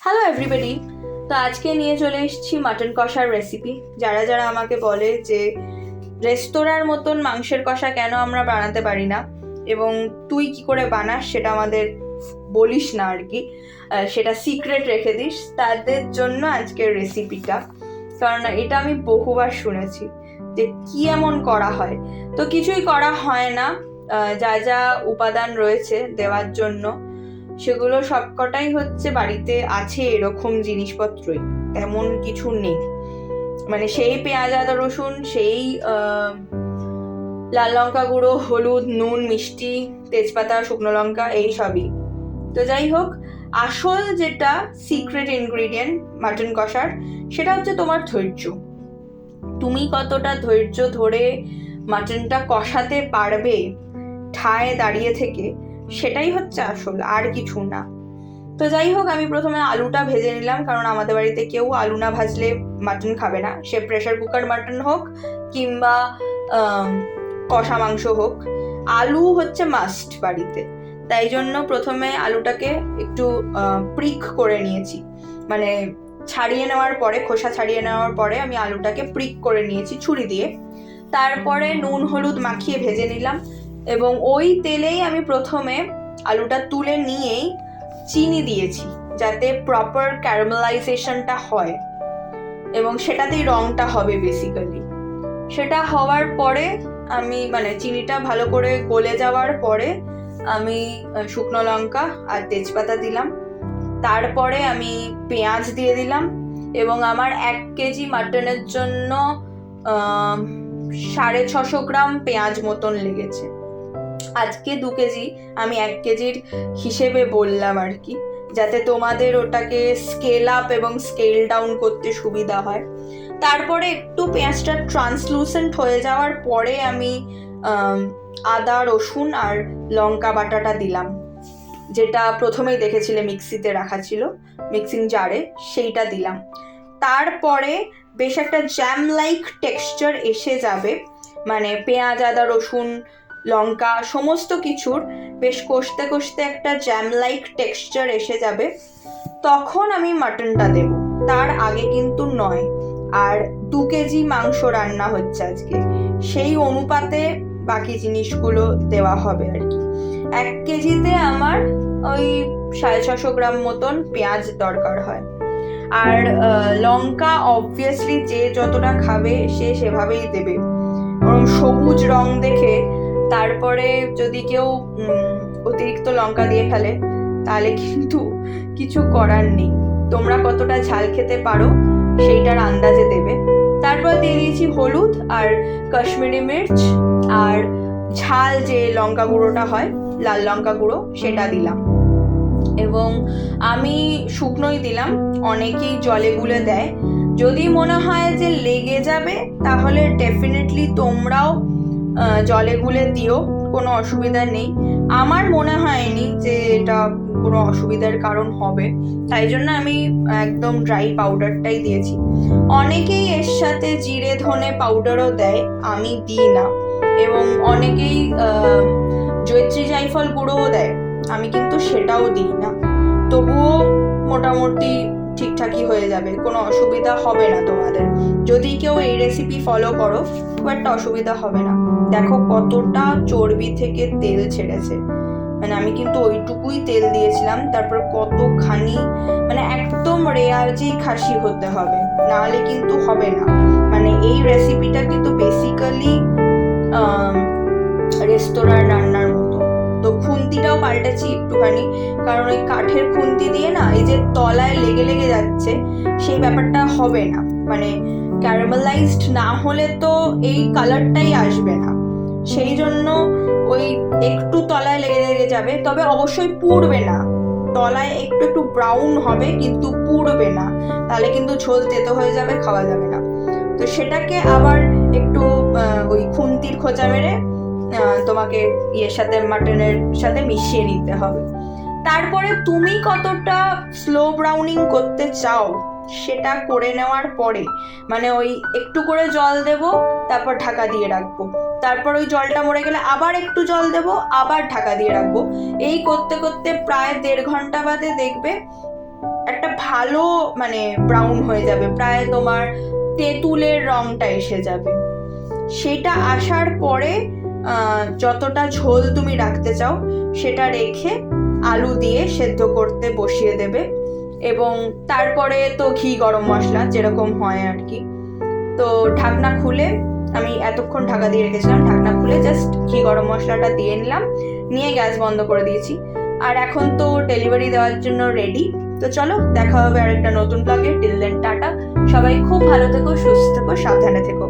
Hello everybody. তো আজকে নিয়ে চলে এসেছি মাটন কষার রেসিপি। যারা যারা আমাকে বলে যে রেস্তোরাঁর মতন মাংসের কষা কেন আমরা বানাতে পারি না এবং তুই কি করে বানাস সেটা আমাদের বলিস না আর কি, সেটা সিক্রেট রেখে দিস, তাদের জন্য আজকের রেসিপিটা। কারণ এটা আমি বহুবার শুনেছি যে কি এমন করা হয়। তো কিছুই করা হয় না, যা যা উপাদান রয়েছে দেওয়ার জন্য সেগুলো সবকটাই হচ্ছে বাড়িতে আছে, এরকম জিনিসপত্রই, তেমন কিছু নেই। মানে সেই পেঁয়াজ আদা রসুন, সেই লাল লঙ্কা গুঁড়ো, হলুদ, নুন, মিষ্টি, তেজপাতা, শুকনো লঙ্কা, এই সবই। তো যাই হোক, আসল যেটা সিক্রেট ইনগ্রিডিয়েন্ট মাটন কষার সেটা হচ্ছে তোমার ধৈর্য। তুমি কতটা ধৈর্য ধরে মাটনটা কষাতে পারবে ঠায় দাঁড়িয়ে থেকে, সেটাই হচ্ছে আসল, আর কিছু না। তো যাই হোক, আমি প্রথমে আলুটা ভেজে নিলাম, কারণ আমাদের বাড়িতে কেউ আলু না ভাজলে মাটন খাবে না, সে প্রেসার কুকার মাটন হোক কিংবা কষা মাংস হোক, আলু হচ্ছে মাস্ট বাড়িতে। তাই জন্য প্রথমে আলুটাকে একটু প্রিক করে নিয়েছি, মানে ছাড়িয়ে নেওয়ার পরে, খোসা ছাড়িয়ে নেওয়ার পরে আমি আলুটাকে প্রিক করে নিয়েছি ছুরি দিয়ে। তারপরে নুন হলুদ মাখিয়ে ভেজে নিলাম এবং ওই তেলেই আমি প্রথমে আলুটা তুলে নিয়েই চিনি দিয়েছি যাতে প্রপার ক্যারামেলাইজেশনটা হয় এবং সেটাতেই রংটা হবে বেসিক্যালি। সেটা হওয়ার পরে আমি, মানে চিনিটা ভালো করে গলে যাওয়ার পরে আমি শুকনো লঙ্কা আর তেজপাতা দিলাম। তারপরে আমি পেঁয়াজ দিয়ে দিলাম এবং আমার 1 কেজি মাটনের জন্য 650 গ্রাম পেঁয়াজ মতন লেগেছে। আজকে 2 কেজি, আমি 1 কেজির হিসেবে বললাম আর কি, যাতে তোমাদের ওটাকে স্কেল আপ এবং স্কেল ডাউন করতে সুবিধা হয়। তারপরে একটু পেঁয়াজটা ট্রান্সলুসেন্ট হয়ে যাওয়ার পরে আমি আদা রসুন আর লঙ্কা বাটাটা দিলাম, যেটা প্রথমেই দেখেছিলে মিক্সিতে রাখা ছিল, মিক্সিং জারে, সেইটা দিলাম। তারপরে বেশ একটা জ্যাম লাইক টেক্সচার এসে যাবে, মানে পেঁয়াজ আদা রসুন লঙ্কা সমস্ত কিছুর বেশ কষতে কষতে একটা জ্যাম লাইক টেক্সচার এসে যাবে, তখন আমি মাটনটা দেব, তার আগে কিন্তু নয়। আর 2 কেজি মাংস রান্না হচ্ছে আজকে, সেই অনুপাতে বাকি জিনিসগুলো দেওয়া হবে আর কি। 1 কেজিতে আমার ওই 650 গ্রাম মতন পেঁয়াজ দরকার হয়। আর লঙ্কা অবভিয়াসলি যে যতটা খাবে সে সেভাবেই দেবে, এবং সবুজ রং দেখে তারপরে যদি কেউ অতিরিক্ত লঙ্কা দিয়ে ফেলে তাহলে কিন্তু কিছু করার নেই। তোমরা কতটা ঝাল খেতে পারো সেইটার আন্দাজে দেবে। তারপর দিয়ে দিয়েছি হলুদ আর কাশ্মীরি মির্চ, আর ঝাল যে লঙ্কা গুঁড়োটা হয়, লাল লঙ্কা গুঁড়ো, সেটা দিলাম। এবং আমি শুকনোই দিলাম, অনেকেই জলে গুলে দেয়। যদি মনে হয় যে লেগে যাবে তাহলে ডেফিনেটলি তোমরাও জলে গুলে দিও, কোনো অসুবিধা নেই। আমার মনে হয়নি যে এটা কোনো অসুবিধার কারণ হবে, তাই জন্য আমি একদম ড্রাই পাউডারটাই দিয়েছি। অনেকেই এর সাথে জিরে ধনে পাউডারও দেয়, আমি দিই না। এবং অনেকেই জয়িত্রী জায়ফল গুঁড়োও দেয়, আমি কিন্তু সেটাও দিই না। তবুও মোটামুটি ঠিকঠাকই হয়ে যাবে, কোনো অসুবিধা হবে না তোমাদের। যদি কেউ এই রেসিপি ফলো করো খুব একটা অসুবিধা হবে না। দেখো কতটা চর্বি থেকে তেল ছেড়েছে, মানে আমি কিন্তু ওইটুকুই তেল দিয়েছিলাম, তারপর কতখানি, মানে একদম রেয়াজি খাসি হতে হবে, নাহলে কিন্তু হবে না। মানে এই রেসিপিটা কিন্তু বেসিক্যালি রেস্তোরাঁর রান্নার মতো। তো খুন্তিটাও পাল্টেছি একটুখানি, কারণ ওই কাঠের খুন্তি দিয়ে না এই যে তলায় লেগে লেগে যাচ্ছে, সেই ব্যাপারটা হবে না। মানে ক্যারামেলাইজড না হলে তো এই কালারটাই আসবে না, সেই জন্য ওই একটু তলায় লেগে লেগে যাবে, তবে অবশ্যই পুড়বে না। তলায় একটু একটু ব্রাউন হবে কিন্তু পুড়বে না, তাহলে কিন্তু ঝোল তেতো হয়ে যাবে, খাওয়া যাবে না। তো সেটাকে আবার একটু ওই খুন্তির খোঁচা মেরে তোমাকে ইয়ের সাথে, মাটনের সাথে মিশিয়ে নিতে হবে। তারপরে তুমি কতটা স্লো ব্রাউনিং করতে চাও সেটা করে নেওয়ার পরে, মানে ওই একটু করে জল দেব, তারপর ঢাকা দিয়ে রাখবো, তারপর ওই জলটা মরে গেলে আবার একটু জল দেব, আবার ঢাকা দিয়ে রাখবো। এই করতে করতে প্রায় 1.5 ঘন্টা বাদে দেখবে একটা ভালো মানে ব্রাউন হয়ে যাবে, প্রায় তোমার তেঁতুলের রংটা এসে যাবে। সেটা আসার পরে যতটা ঝোল তুমি রাখতে চাও সেটা রেখে আলু দিয়ে সেদ্ধ করতে বসিয়ে দেবে। এবং তারপরে তো ঘি গরম মশলা যেরকম হয় আর কি। তো ঢাকনা খুলে, আমি এতক্ষণ ঢাকা দিয়ে রেখেছিলাম, ঢাকনা খুলে জাস্ট ঘি গরম মশলাটা দিয়ে নিলাম, নিয়ে গ্যাস বন্ধ করে দিয়েছি। আর এখন তো ডেলিভারি দেওয়ার জন্য রেডি। তো চলো দেখা হবে আরেকটা নতুন ব্লগে। টিল দেন টাটা, সবাই খুব ভালো থেকো, সুস্থ থেকো, সাবধানে থেকো।